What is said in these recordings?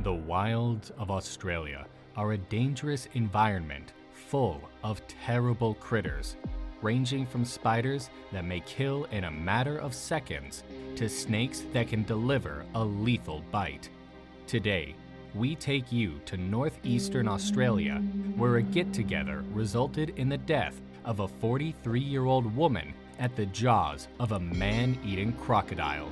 The wilds of Australia are a dangerous environment full of terrible critters, ranging from spiders that may kill in a matter of seconds to snakes that can deliver a lethal bite. Today, we take you to Northeastern Australia, where a get-together resulted in the death of a 43-year-old woman at the jaws of a man-eating crocodile.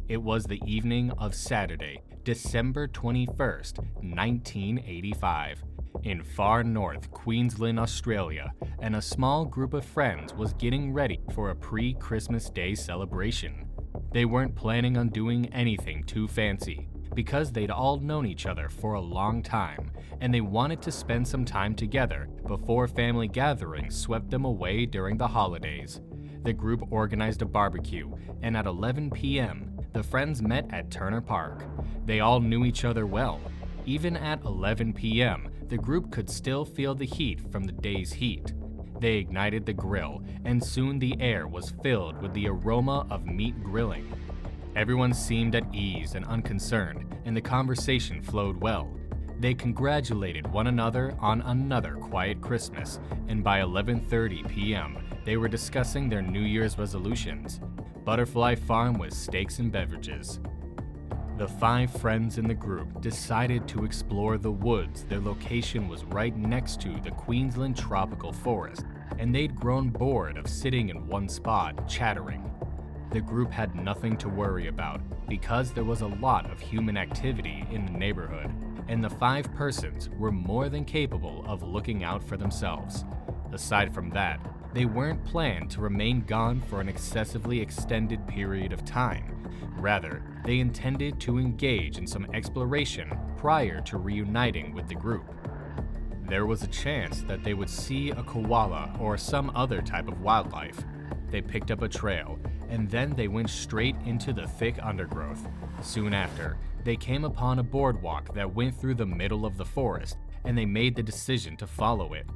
It was the evening of Saturday, December 21st, 1985, in Far North Queensland, Australia, and a small group of friends was getting ready for a pre-Christmas Day celebration. They weren't planning on doing anything too fancy, because they'd all known each other for a long time, and they wanted to spend some time together before family gatherings swept them away during the holidays. The group organized a barbecue, and at 11 p.m., the friends met at Turner Park. They all knew each other well. Even at 11 p.m., the group could still feel the heat from the day's heat. They ignited the grill, and soon the air was filled with the aroma of meat grilling. Everyone seemed at ease and unconcerned, and the conversation flowed well. They congratulated one another on another quiet Christmas, and by 11:30 p.m., they were discussing their New Year's resolutions. Butterfly Farm with steaks and beverages. The 5 friends in the group decided to explore the woods. Their location was right next to the Queensland tropical forest, and they'd grown bored of sitting in one spot, chattering. The group had nothing to worry about because there was a lot of human activity in the neighborhood, and the 5 persons were more than capable of looking out for themselves. Aside from that, they weren't planned to remain gone for an excessively extended period of time. Rather, they intended to engage in some exploration prior to reuniting with the group. There was a chance that they would see a koala or some other type of wildlife. They picked up a trail, and then they went straight into the thick undergrowth. Soon after, they came upon a boardwalk that went through the middle of the forest, and they made the decision to follow it.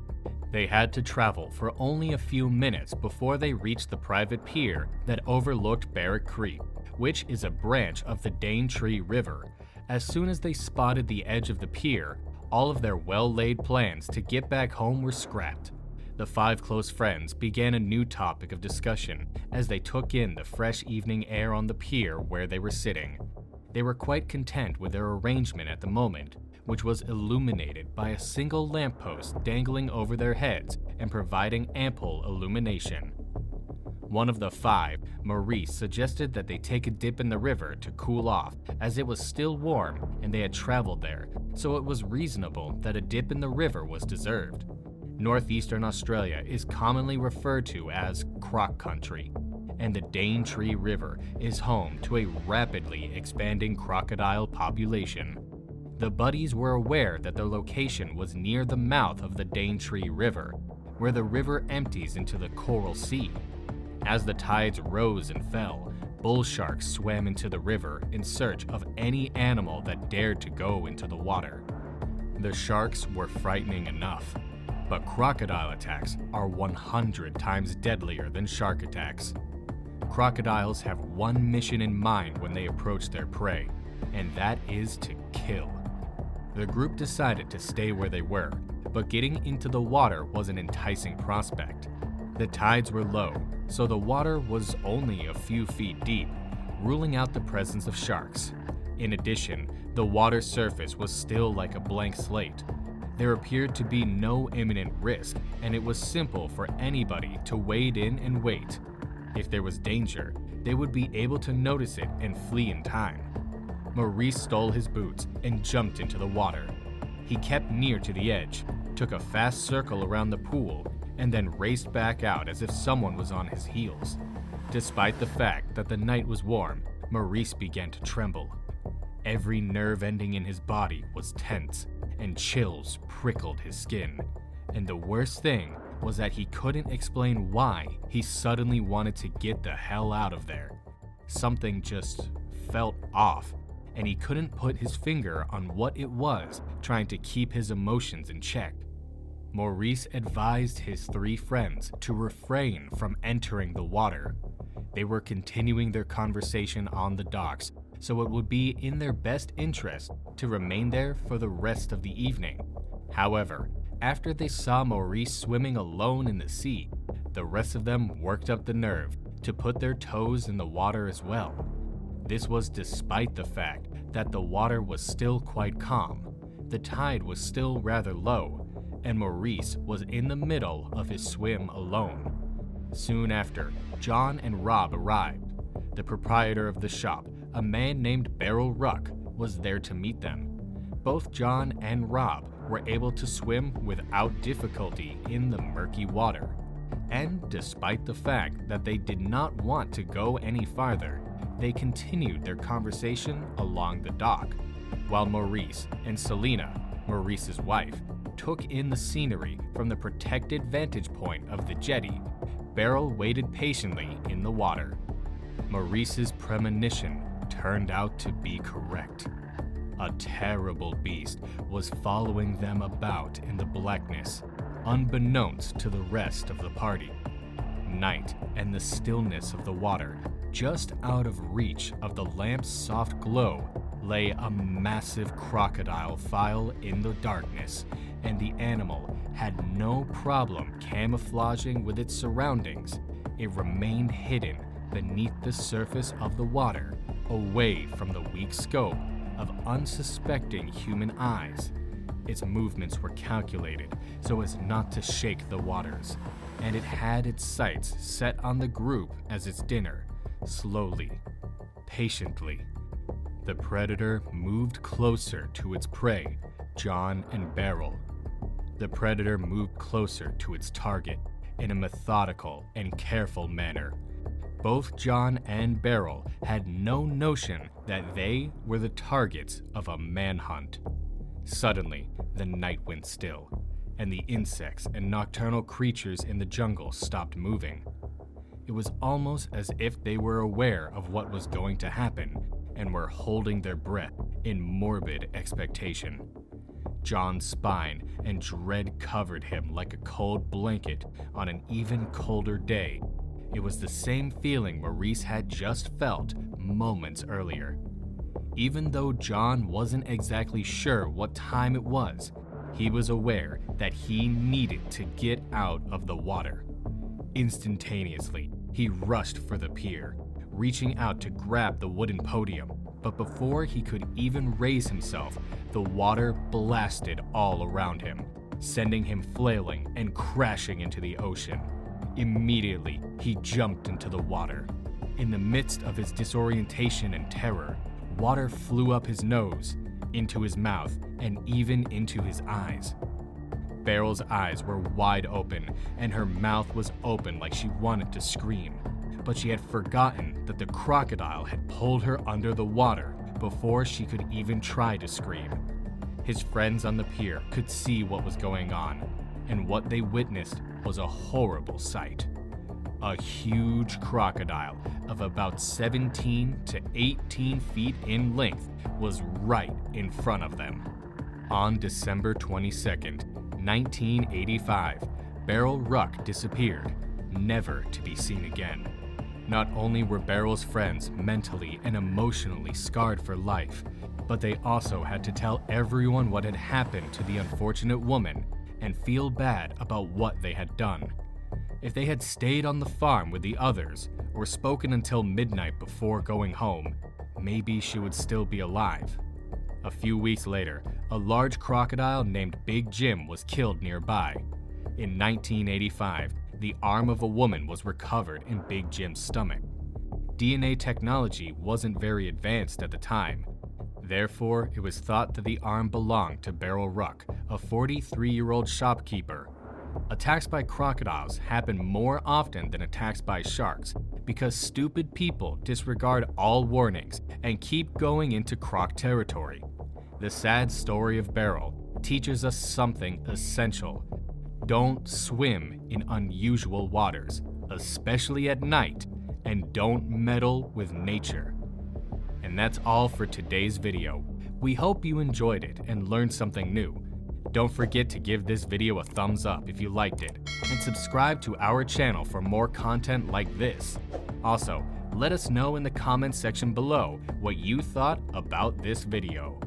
They had to travel for only a few minutes before they reached the private pier that overlooked Beryl Creek, which is a branch of the Daintree River. As soon as they spotted the edge of the pier, all of their well-laid plans to get back home were scrapped. The 5 close friends began a new topic of discussion as they took in the fresh evening air on the pier where they were sitting. They were quite content with their arrangement at the moment, which was illuminated by a single lamppost dangling over their heads and providing ample illumination. One of the 5, Maurice, suggested that they take a dip in the river to cool off, as it was still warm and they had traveled there, so it was reasonable that a dip in the river was deserved. Northeastern Australia is commonly referred to as Croc Country, and the Daintree River is home to a rapidly expanding crocodile population. The buddies were aware that their location was near the mouth of the Daintree River, where the river empties into the Coral Sea. As the tides rose and fell, bull sharks swam into the river in search of any animal that dared to go into the water. The sharks were frightening enough, but crocodile attacks are 100 times deadlier than shark attacks. Crocodiles have one mission in mind when they approach their prey, and that is to kill. The group decided to stay where they were, but getting into the water was an enticing prospect. The tides were low, so the water was only a few feet deep, ruling out the presence of sharks. In addition, the water surface was still like a blank slate. There appeared to be no imminent risk, and it was simple for anybody to wade in and wait. If there was danger, they would be able to notice it and flee in time. Maurice stole his boots and jumped into the water. He kept near to the edge, took a fast circle around the pool, and then raced back out as if someone was on his heels. Despite the fact that the night was warm, Maurice began to tremble. Every nerve ending in his body was tense, and chills prickled his skin. And the worst thing was that he couldn't explain why he suddenly wanted to get the hell out of there. Something just felt off, and he couldn't put his finger on what it was, trying to keep his emotions in check. Maurice advised his 3 friends to refrain from entering the water. They were continuing their conversation on the docks so it would be in their best interest to remain there for the rest of the evening. However, after they saw Maurice swimming alone in the sea, the rest of them worked up the nerve to put their toes in the water as well. This was despite the fact that the water was still quite calm, the tide was still rather low, and Maurice was in the middle of his swim alone. Soon after, John and Rob arrived. The proprietor of the shop, a man named Beryl Wruck, was there to meet them. Both John and Rob were able to swim without difficulty in the murky water. And despite the fact that they did not want to go any farther, they continued their conversation along the dock, while Maurice and Selena, Maurice's wife, took in the scenery from the protected vantage point of the jetty. Beryl waited patiently in the water. Maurice's premonition turned out to be correct. A terrible beast was following them about in the blackness, unbeknownst to the rest of the party. Night and the stillness of the water, just out of reach of the lamp's soft glow, lay a massive crocodile file in the darkness, and the animal had no problem camouflaging with its surroundings. It remained hidden beneath the surface of the water, away from the weak scope of unsuspecting human eyes. Its movements were calculated so as not to shake the waters, and it had its sights set on the group as its dinner. Slowly, patiently, the predator moved closer to its prey, John and Beryl. The predator moved closer to its target in a methodical and careful manner. Both John and Beryl had no notion that they were the targets of a manhunt. Suddenly, the night went still, and the insects and nocturnal creatures in the jungle stopped moving. It was almost as if they were aware of what was going to happen and were holding their breath in morbid expectation. John's spine and dread covered him like a cold blanket on an even colder day. It was the same feeling Maurice had just felt moments earlier. Even though John wasn't exactly sure what time it was, he was aware that he needed to get out of the water. Instantaneously, he rushed for the pier, reaching out to grab the wooden podium, but before he could even raise himself, the water blasted all around him, sending him flailing and crashing into the ocean. Immediately, he jumped into the water. In the midst of his disorientation and terror, water flew up his nose, into his mouth, and even into his eyes. Beryl's eyes were wide open, and her mouth was open like she wanted to scream, but she had forgotten that the crocodile had pulled her under the water before she could even try to scream. His friends on the pier could see what was going on, and what they witnessed was a horrible sight. A huge crocodile of about 17 to 18 feet in length was right in front of them. On December 22nd, 1985, Beryl Wruck disappeared, never to be seen again. Not only were Beryl's friends mentally and emotionally scarred for life, but they also had to tell everyone what had happened to the unfortunate woman and feel bad about what they had done. If they had stayed on the farm with the others or spoken until midnight before going home, maybe she would still be alive. A few weeks later, a large crocodile named Big Jim was killed nearby. In 1985, the arm of a woman was recovered in Big Jim's stomach. DNA technology wasn't very advanced at the time. Therefore, it was thought that the arm belonged to Beryl Wruck, a 43-year-old shopkeeper. Attacks by crocodiles happen more often than attacks by sharks because stupid people disregard all warnings and keep going into croc territory. The sad story of Beryl teaches us something essential. Don't swim in unusual waters, especially at night, and don't meddle with nature. And that's all for today's video. We hope you enjoyed it and learned something new. Don't forget to give this video a thumbs up if you liked it, and subscribe to our channel for more content like this. Also, Let us know in the comments section below what you thought about this video.